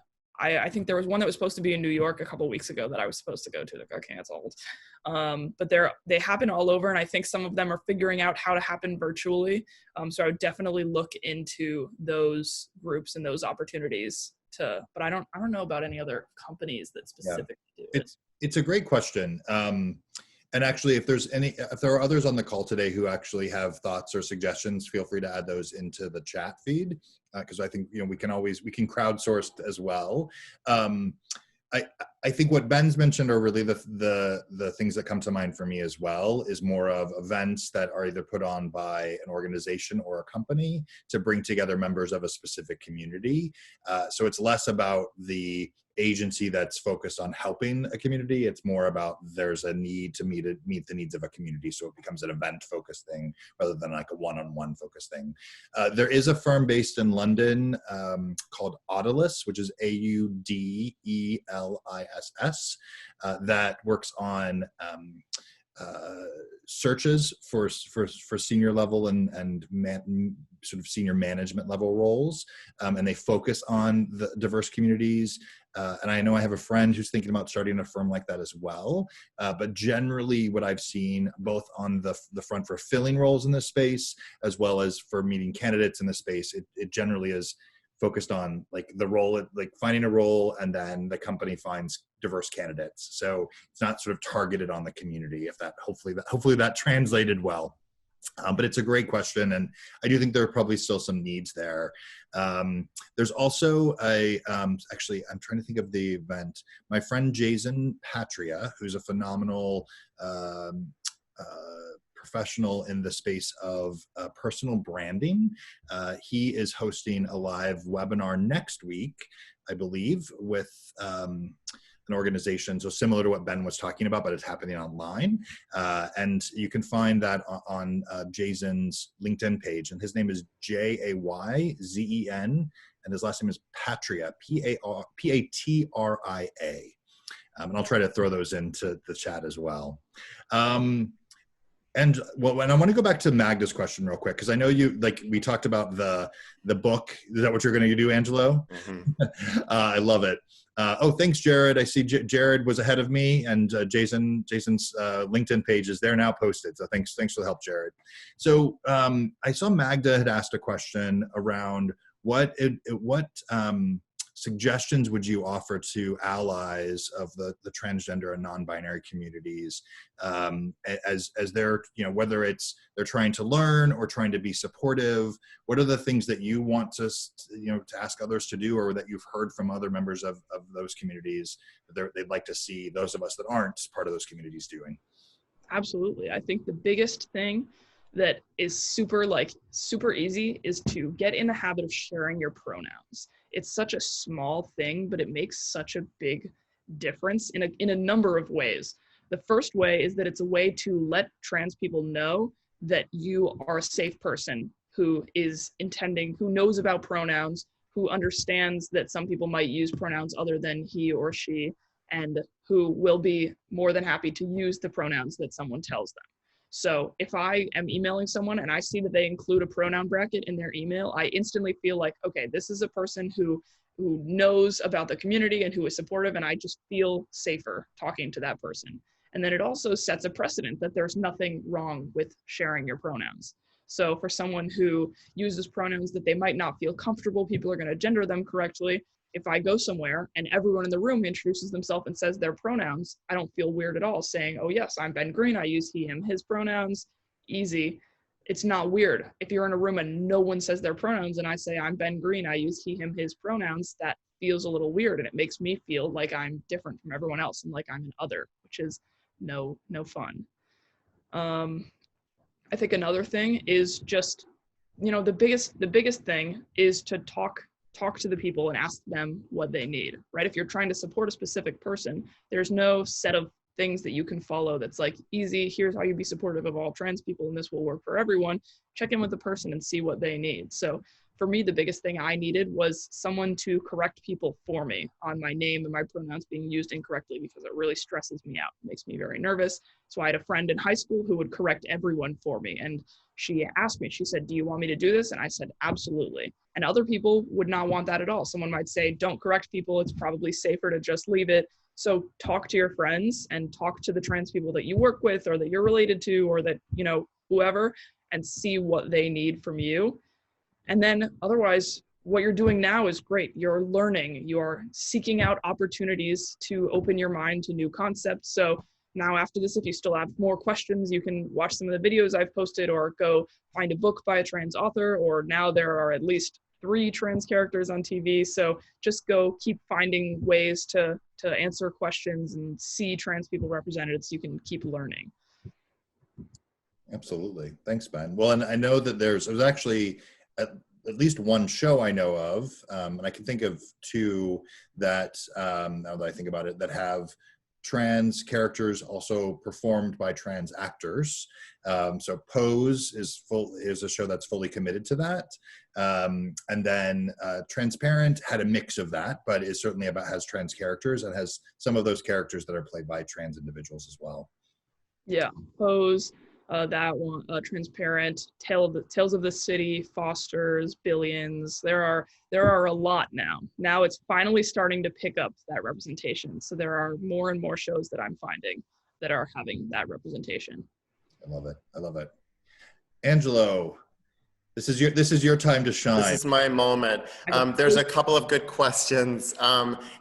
I think there was one that was supposed to be in New York a couple of weeks ago that I was supposed to go to that got canceled. But they happen all over, and I think some of them are figuring out how to happen virtually. So I would definitely look into those groups and those opportunities but I don't know about any other companies that specifically do it. It's a great question. And actually, if there are others on the call today who actually have thoughts or suggestions, feel free to add those into the chat feed, because I think we can crowdsource as well. I think what Ben's mentioned are really the things that come to mind for me as well, is more of events that are either put on by an organization or a company to bring together members of a specific community. So it's less about the agency that's focused on helping a community. It's more about there's a need to meet the needs of a community, so it becomes an event focused thing rather than like a one-on-one focused thing. There is a firm based in London called Audilis, which is AUDELISS, that works on searches for senior level and sort of senior management level roles, and they focus on the diverse communities. And I know I have a friend who's thinking about starting a firm like that as well. But generally, what I've seen both on the front for filling roles in this space, as well as for meeting candidates in this space, it generally is focused on the role, finding a role, and then the company finds diverse candidates. So it's not sort of targeted on the community. If that hopefully that translated well. But it's a great question, and I do think there are probably still some needs there. There's also actually, I'm trying to think of the event. My friend Jason Patria, who's a phenomenal professional in the space of personal branding. He is hosting a live webinar next week, I believe, with an organization, so similar to what Ben was talking about, but it's happening online. And you can find that on Jason's LinkedIn page, and his name is Jayzen, and his last name is Patria, Patria. And I'll try to throw those into the chat as well. And well, and I want to go back to Magda's question real quick, because I know we talked about the book. Is that what you're going to do, Angelo? Mm-hmm. I love it. Oh, thanks, Jared. I see Jared was ahead of me, and Jason's LinkedIn page is there now posted. So thanks for the help, Jared. So I saw Magda had asked a question around what suggestions would you offer to allies of the transgender and non-binary communities as they're, whether it's they're trying to learn or trying to be supportive? What are the things that you want to ask others to do, or that you've heard from other members of those communities that they'd like to see those of us that aren't part of those communities doing? Absolutely. I think the biggest thing that is super easy is to get in the habit of sharing your pronouns. It's such a small thing, but it makes such a big difference in a number of ways. The first way is that it's a way to let trans people know that you are a safe person who knows about pronouns, who understands that some people might use pronouns other than he or she, and who will be more than happy to use the pronouns that someone tells them. So if I am emailing someone and I see that they include a pronoun bracket in their email, I instantly feel like, okay, this is a person who knows about the community and who is supportive, and I just feel safer talking to that person. And then it also sets a precedent that there's nothing wrong with sharing your pronouns. So for someone who uses pronouns that they might not feel comfortable, people are going to gender them correctly. If I go somewhere and everyone in the room introduces themselves and says their pronouns, I don't feel weird at all saying, oh yes, I'm Ben Greene, I use he, him, his pronouns. Easy. It's not weird. If you're in a room and no one says their pronouns and I say I'm Ben Greene, I use he, him, his pronouns, that feels a little weird, and it makes me feel like I'm different from everyone else and like I'm an other, which is no fun. I think another thing is just, the biggest thing is to talk to the people and ask them what they need, right? If you're trying to support a specific person, there's no set of things that you can follow that's like easy, here's how you be supportive of all trans people and this will work for everyone. Check in with the person and see what they need. So for me, the biggest thing I needed was someone to correct people for me on my name and my pronouns being used incorrectly, because it really stresses me out. It makes me very nervous. So I had a friend in high school who would correct everyone for me. And she asked me, she said, do you want me to do this? And I said, absolutely. And other people would not want that at all. Someone might say, don't correct people. It's probably safer to just leave it. So talk to your friends and talk to the trans people that you work with or that you're related to, or that, whoever, and see what they need from you. And then otherwise, what you're doing now is great. You're learning, you're seeking out opportunities to open your mind to new concepts. So now after this, if you still have more questions, you can watch some of the videos I've posted or go find a book by a trans author, or now there are at least 3 trans characters on TV. So just go keep finding ways to answer questions and see trans people represented so you can keep learning. Absolutely. Thanks, Ben. Well, and I know that there's actually at least one show I know of, and I can think of 2 that, now that I think about it, that have trans characters also performed by trans actors. So Pose is a show that's fully committed to that. And then Transparent had a mix of that, but is certainly has trans characters and has some of those characters that are played by trans individuals as well. Yeah, Pose, that one, Transparent, Tales of the City, Fosters, Billions. There are a lot now. Now it's finally starting to pick up that representation. So there are more and more shows that I'm finding that are having that representation. I love it. I love it. Angelo, this is your time to shine. This is my moment. There's a couple of good questions.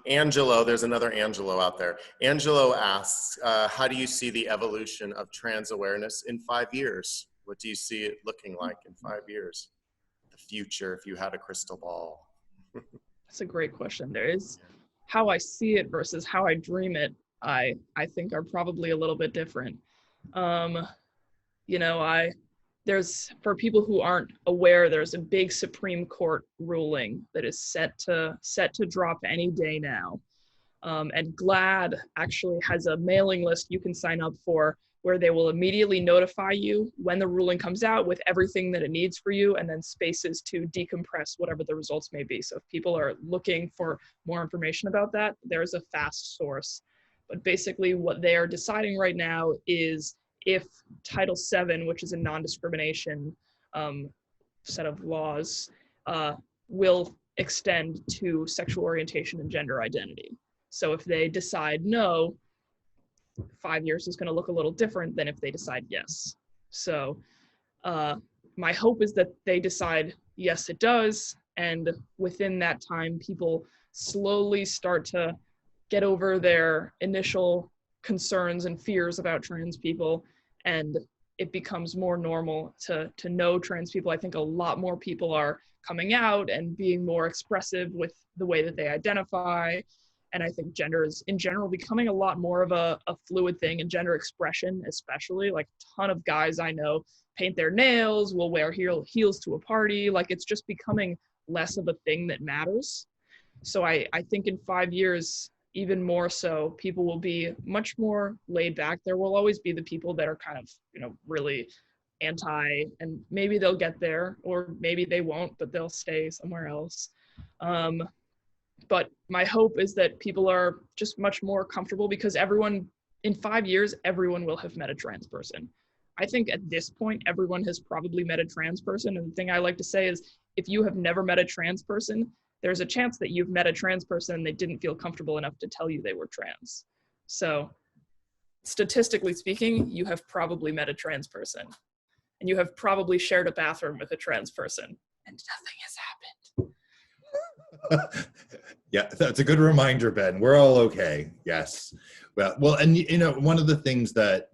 Angelo, there's another Angelo out there. Angelo asks, how do you see the evolution of trans awareness in 5 years? What do you see it looking like in 5 years? The future, if you had a crystal ball. That's a great question. There is how I see it versus how I dream it. I think are probably a little bit different. There's, for people who aren't aware, there's a big Supreme Court ruling that is set to drop any day now. And GLAAD actually has a mailing list you can sign up for where they will immediately notify you when the ruling comes out with everything that it needs for you, and then spaces to decompress whatever the results may be. So if people are looking for more information about that, there's a fast source. But basically what they are deciding right now is if Title VII, which is a non-discrimination set of laws, will extend to sexual orientation and gender identity. So if they decide no, 5 years is going to look a little different than if they decide yes. So my hope is that they decide yes, it does, and within that time, people slowly start to get over their initial concerns and fears about trans people, and it becomes more normal to know trans people. I think a lot more people are coming out and being more expressive with the way that they identify. And I think gender is in general becoming a lot more of a fluid thing, and gender expression especially. Like a ton of guys I know paint their nails, will wear heels to a party. Like it's just becoming less of a thing that matters. So I think in 5 years, even more so, people will be much more laid back. There will always be the people that are kind of, really anti, and maybe they'll get there, or maybe they won't, but they'll stay somewhere else. But my hope is that people are just much more comfortable, because in 5 years, everyone will have met a trans person. I think at this point, everyone has probably met a trans person. And the thing I like to say is, if you have never met a trans person, there's a chance that you've met a trans person and they didn't feel comfortable enough to tell you they were trans. So statistically speaking, you have probably met a trans person, and you have probably shared a bathroom with a trans person, and nothing has happened. Yeah, that's a good reminder, Ben. We're all okay. Yes. Well, and one of the things that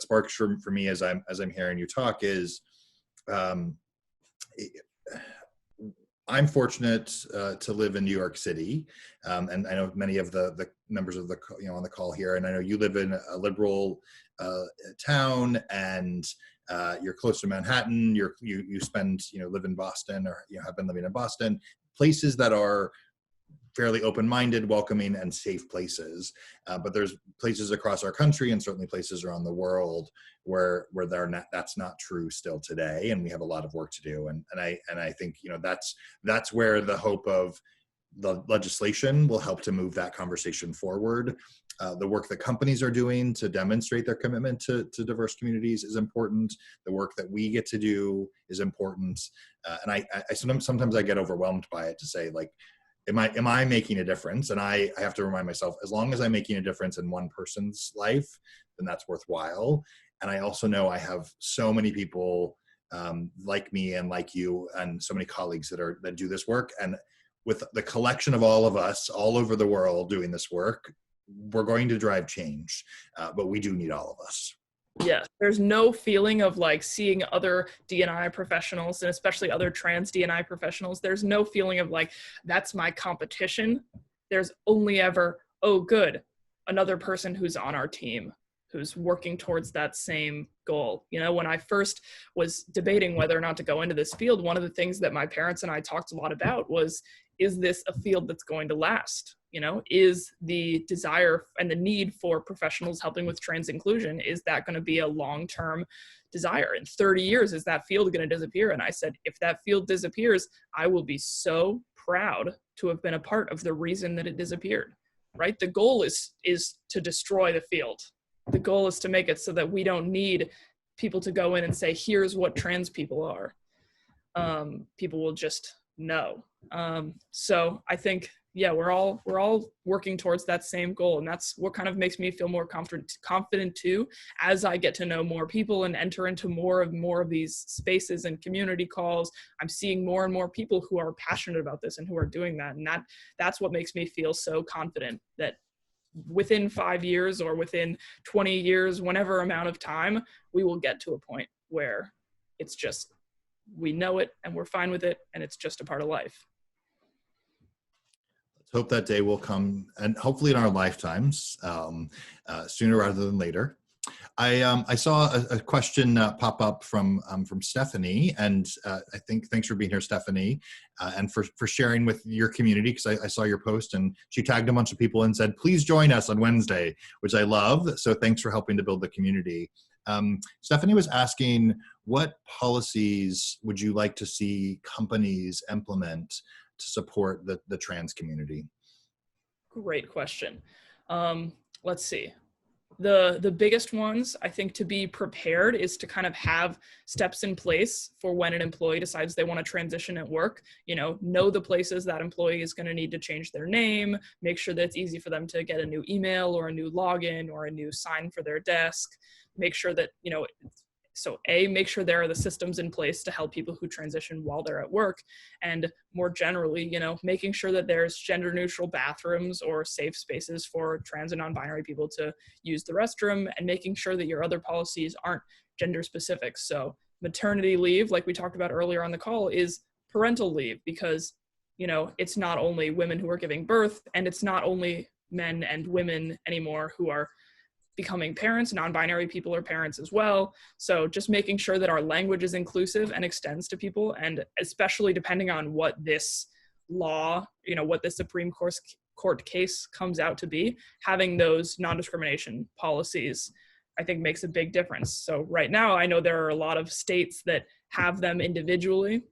sparks for me as I'm hearing you talk is, I'm fortunate to live in New York City, and I know many of the members of the on the call here, and I know you live in a liberal town, and you're close to Manhattan. You spend live in Boston, or have been living in Boston, places that are fairly open-minded, welcoming, and safe places. But there's places across our country, and certainly places around the world, where that's not true still today, and we have a lot of work to do. And I think that's where the hope of the legislation will help to move that conversation forward. The work that companies are doing to demonstrate their commitment to diverse communities is important. The work that we get to do is important. And I sometimes I get overwhelmed by it, to say, like, am I making a difference? And I have to remind myself, as long as I'm making a difference in one person's life, then that's worthwhile. And I also know I have so many people like me and like you, and so many colleagues that do this work. And with the collection of all of us all over the world doing this work, we're going to drive change, but we do need all of us. Yeah, there's no feeling of like seeing other D&I professionals, and especially other trans D&I professionals. There's no feeling of like, that's my competition. There's only ever, oh, good, another person who's on our team, who's working towards that same goal. When I first was debating whether or not to go into this field, one of the things that my parents and I talked a lot about was, is this a field that's going to last? Is the desire and the need for professionals helping with trans inclusion, is that going to be a long-term desire? In 30 years, is that field going to disappear? And I said, if that field disappears, I will be so proud to have been a part of the reason that it disappeared, right? The goal is to destroy the field. The goal is to make it so that we don't need people to go in and say, here's what trans people are. People will just know. So I think, yeah, we're all working towards that same goal, and that's what kind of makes me feel more confident too, as I get to know more people and enter into more of these spaces and community calls. I'm seeing more and more people who are passionate about this and who are doing that, and that's what makes me feel so confident that within 5 years or within 20 years, whenever amount of time, we will get to a point where it's just, we know it and we're fine with it, and it's just a part of life. Let's hope that day will come, and hopefully in our lifetimes, sooner rather than later. I saw a question pop up from Stephanie, and I think, thanks for being here, Stephanie, and for sharing with your community, because I saw your post, and she tagged a bunch of people and said, please join us on Wednesday, which I love. So thanks for helping to build the community. Stephanie was asking, what policies would you like to see companies implement to support the trans community? Great question. Let's see. The biggest ones, I think, to be prepared is to kind of have steps in place for when an employee decides they want to transition at work. Know the places that employee is going to need to change their name, make sure that it's easy for them to get a new email or a new login or a new sign for their desk. Make sure that, make sure there are the systems in place to help people who transition while they're at work. And more generally, making sure that there's gender neutral bathrooms or safe spaces for trans and non-binary people to use the restroom, and making sure that your other policies aren't gender specific. So maternity leave, like we talked about earlier on the call, is parental leave, because, it's not only women who are giving birth, and it's not only men and women anymore who are becoming parents. Non-binary people are parents as well. So just making sure that our language is inclusive and extends to people, and especially depending on what this law, what the Supreme Court case comes out to be, having those non-discrimination policies, I think, makes a big difference. So right now, I know there are a lot of states that have them individually.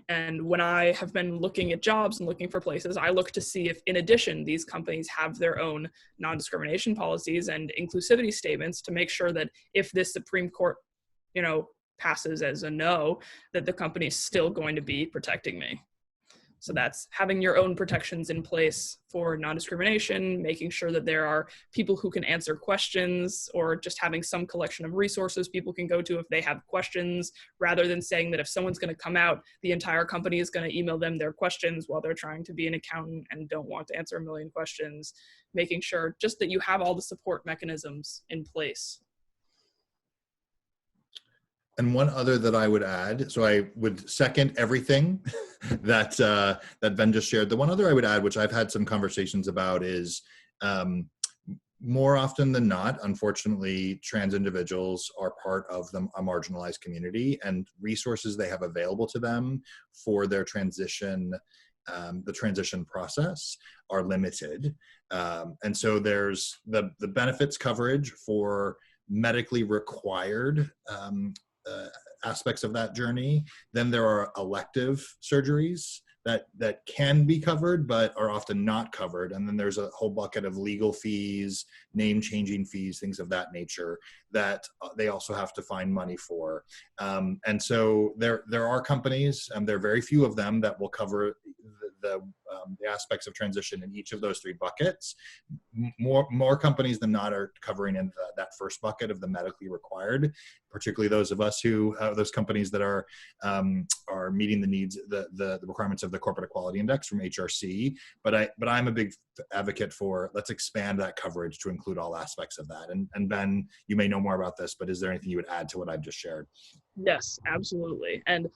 And when I have been looking at jobs and looking for places, I look to see if, in addition, these companies have their own non-discrimination policies and inclusivity statements, to make sure that if this Supreme Court, passes as a no, that the company is still going to be protecting me. So that's having your own protections in place for non-discrimination, making sure that there are people who can answer questions, or just having some collection of resources people can go to if they have questions, rather than saying that if someone's going to come out, the entire company is going to email them their questions while they're trying to be an accountant and don't want to answer a million questions. Making sure just that you have all the support mechanisms in place. And one other that I would add, so I would second everything that Ben just shared. The one other I would add, which I've had some conversations about, is more often than not, unfortunately, trans individuals are part of a marginalized community, and resources they have available to them for their transition, the transition process, are limited. And so there's the benefits coverage for medically required aspects of that journey. Then there are elective surgeries that can be covered but are often not covered. And then there's a whole bucket of legal fees, name changing fees, things of that nature that they also have to find money for. And so there are companies, and there are very few of them, that will cover the aspects of transition in each of those three buckets. More companies than not are covering in that first bucket of the medically required, particularly those of us who those companies that are meeting the needs, the requirements of the Corporate Equality Index from HRC. But I'm a big advocate for, let's expand that coverage to include all aspects of that. And Ben, you may know more about this, but is there anything you would add to what I've just shared? Yes, absolutely. And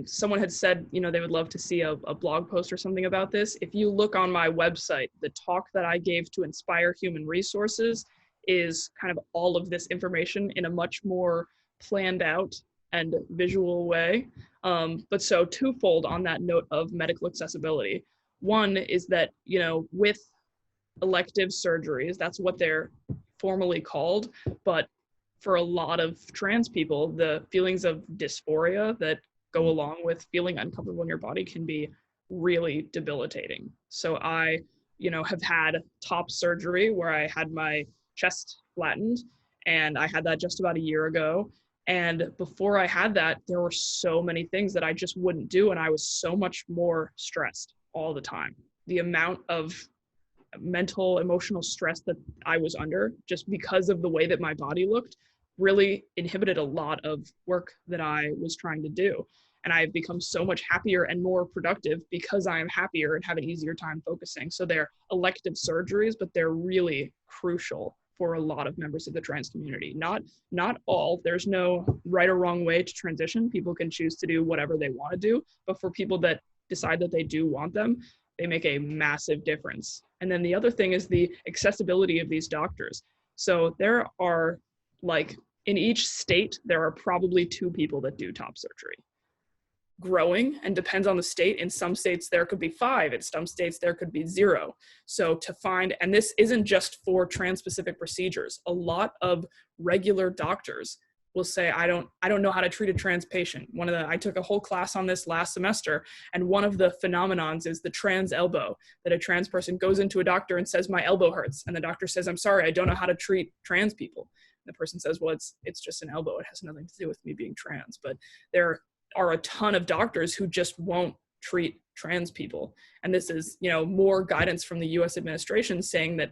someone had said, they would love to see a blog post or something about this. If you look on my website, the talk that I gave to Inspire Human Resources is kind of all of this information in a much more planned out and visual way. But so twofold on that note of medical accessibility. One is that, with elective surgeries, that's what they're formally called, but for a lot of trans people, the feelings of dysphoria that go along with feeling uncomfortable in your body can be really debilitating. So I, have had top surgery where I had my chest flattened, and I had that just about a year ago. And before I had that, there were so many things that I just wouldn't do, and I was so much more stressed all the time. The amount of mental, emotional stress that I was under, just because of the way that my body looked, really inhibited a lot of work that I was trying to do. And I've become so much happier and more productive because I am happier and have an easier time focusing. So they're elective surgeries, but they're really crucial for a lot of members of the trans community. Not all, there's no right or wrong way to transition. People can choose to do whatever they want to do, but for people that decide that they do want them, they make a massive difference. And then the other thing is the accessibility of these doctors. So there are, in each state, there are probably 2 people that do top surgery. Growing, and depends on the state. In some states there could be 5, in some states there could be 0. So to find, and this isn't just for trans specific procedures, a lot of regular doctors will say, I don't know how to treat a trans patient. I took a whole class on this last semester, and one of the phenomenons is the trans elbow, that a trans person goes into a doctor and says, my elbow hurts. And the doctor says, I'm sorry, I don't know how to treat trans people. And the person says, well, it's just an elbow. It has nothing to do with me being trans. But there are a ton of doctors who just won't treat trans people. And this is, more guidance from the US administration saying that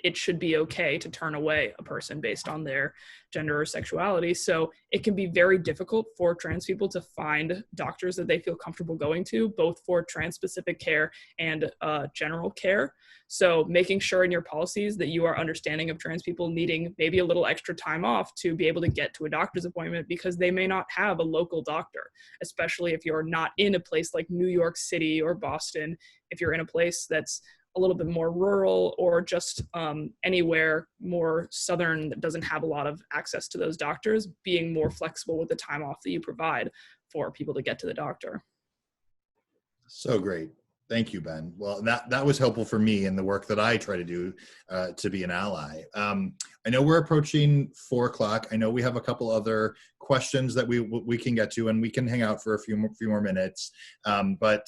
it should be okay to turn away a person based on their gender or sexuality. So it can be very difficult for trans people to find doctors that they feel comfortable going to, both for trans-specific care and general care. So making sure in your policies that you are understanding of trans people needing maybe a little extra time off to be able to get to a doctor's appointment, because they may not have a local doctor, especially if you're not in a place like New York City or Boston. If you're in a place that's a little bit more rural, or just anywhere more southern that doesn't have a lot of access to those doctors, being more flexible with the time off that you provide for people to get to the doctor. So great. Thank you, Ben. Well, that was helpful for me in the work that I try to do to be an ally. I know we're approaching 4:00. I know we have a couple other questions that we can get to, and we can hang out for a few more minutes. But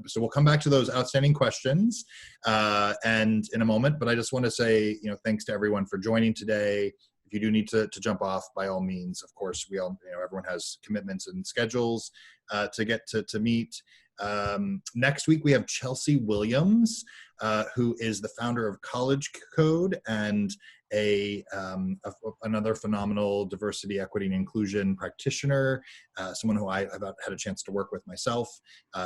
so we'll come back to those outstanding questions and in a moment. But I just want to say, thanks to everyone for joining today. If you do need to jump off, by all means, of course, we all, everyone has commitments and schedules to get to meet. Next week, we have Chelsea Williams, who is the founder of College Code and another phenomenal diversity, equity, and inclusion practitioner, someone who I've had a chance to work with myself.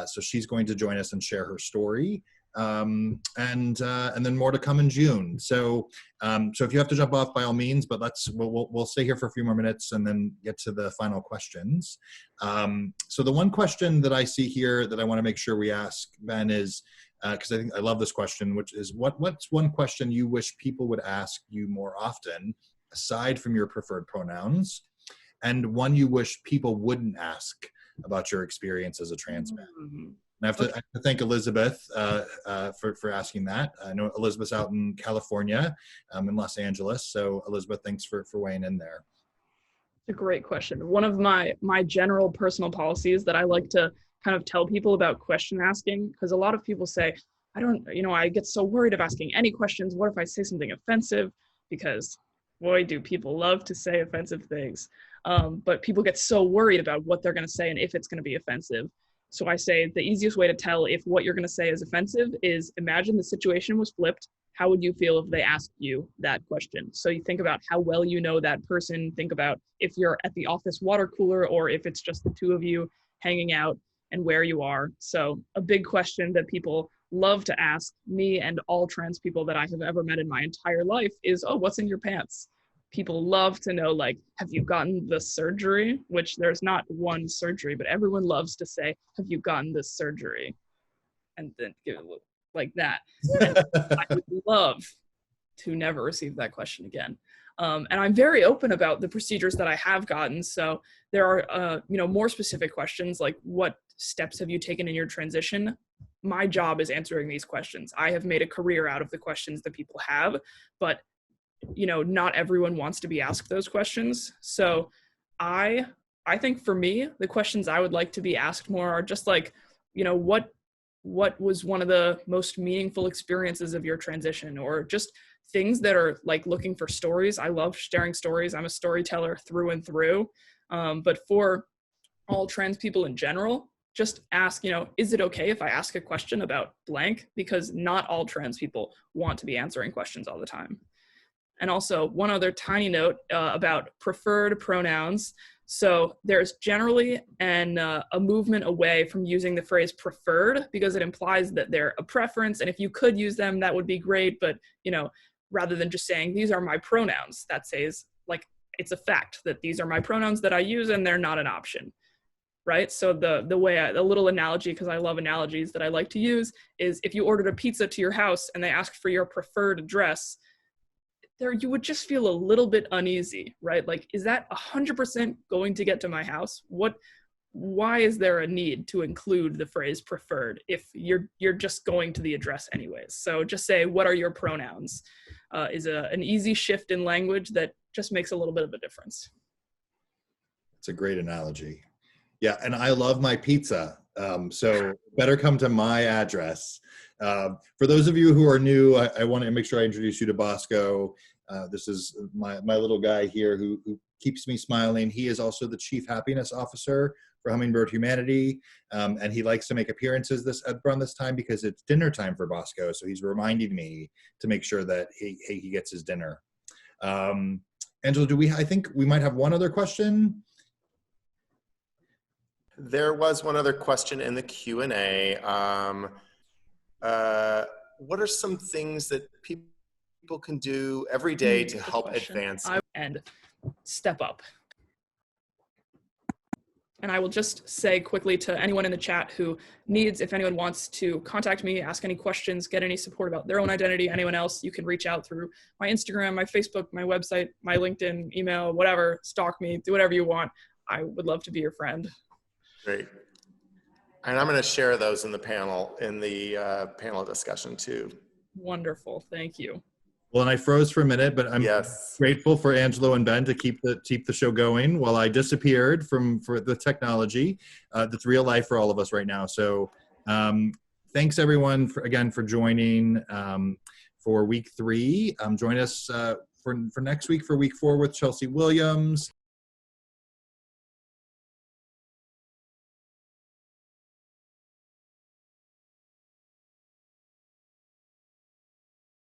So she's going to join us and share her story. And then more to come in June. So if you have to jump off, by all means, but we'll stay here for a few more minutes and then get to the final questions. So the one question that I see here that I want to make sure we ask, Ben, is, because I think I love this question, which is what's one question you wish people would ask you more often, aside from your preferred pronouns, and one you wish people wouldn't ask about your experience as a trans man? Mm-hmm. And I have to thank Elizabeth for asking that. I know Elizabeth's out in California, in Los Angeles. So Elizabeth, thanks for weighing in there. It's a great question. One of my general personal policies that I like to kind of tell people about question asking, because a lot of people say, I get so worried of asking any questions. What if I say something offensive? Because boy, do people love to say offensive things. But people get so worried about what they're going to say and if it's going to be offensive. So I say the easiest way to tell if what you're going to say is offensive is imagine the situation was flipped. How would you feel if they asked you that question? So you think about how well you know that person. Think about if you're at the office water cooler or if it's just the two of you hanging out and where you are. So a big question that people love to ask me and all trans people that I have ever met in my entire life is, oh, what's in your pants? People love to know, like, have you gotten the surgery? Which there's not one surgery, but everyone loves to say, have you gotten this surgery? And then give it a look like that. And I would love to never receive that question again. And I'm very open about the procedures that I have gotten. So there are, more specific questions like, what steps have you taken in your transition? My job is answering these questions. I have made a career out of the questions that people have, but not everyone wants to be asked those questions. So I think for me, the questions I would like to be asked more are just like, what was one of the most meaningful experiences of your transition, or just things that are like looking for stories. I love sharing stories. I'm a storyteller through and through. But for all trans people in general, just ask, is it okay if I ask a question about blank? Because not all trans people want to be answering questions all the time. And also one other tiny note about preferred pronouns. So there's generally a movement away from using the phrase preferred because it implies that they're a preference. And if you could use them, that would be great. But, rather than just saying, these are my pronouns, that says like, it's a fact that these are my pronouns that I use and they're not an option. Right? So the way a little analogy, because I love analogies that I like to use, is if you ordered a pizza to your house and they asked for your preferred address, there you would just feel a little bit uneasy, right? Like, is that 100% going to get to my house? Why is there a need to include the phrase preferred if you're just going to the address anyways? So just say, what are your pronouns? Is an easy shift in language that just makes a little bit of a difference. It's a great analogy. Yeah, and I love my pizza. So better come to my address. For those of you who are new, I want to make sure I introduce you to Bosco. This is my little guy here who keeps me smiling. He is also the Chief Happiness Officer for Hummingbird Humanity, and he likes to make appearances around this time because it's dinner time for Bosco. So he's reminding me to make sure that he gets his dinner. Angela, I think we might have one other question. There was one other question in the Q&A. What are some things that people can do every day to help advance? And step up. And I will just say quickly to anyone in the chat who needs, if anyone wants to contact me, ask any questions, get any support about their own identity, anyone else, you can reach out through my Instagram, my Facebook, my website, my LinkedIn, email, whatever, stalk me, do whatever you want. I would love to be your friend. Great. And I'm going to share those in the panel discussion too. Wonderful. Thank you. Well, and I froze for a minute, but I'm grateful for Angelo and Ben to keep the show going while I disappeared for the technology that's real life for all of us right now. So thanks everyone again for joining for week 3. Join us for next week for week 4 with Chelsea Williams.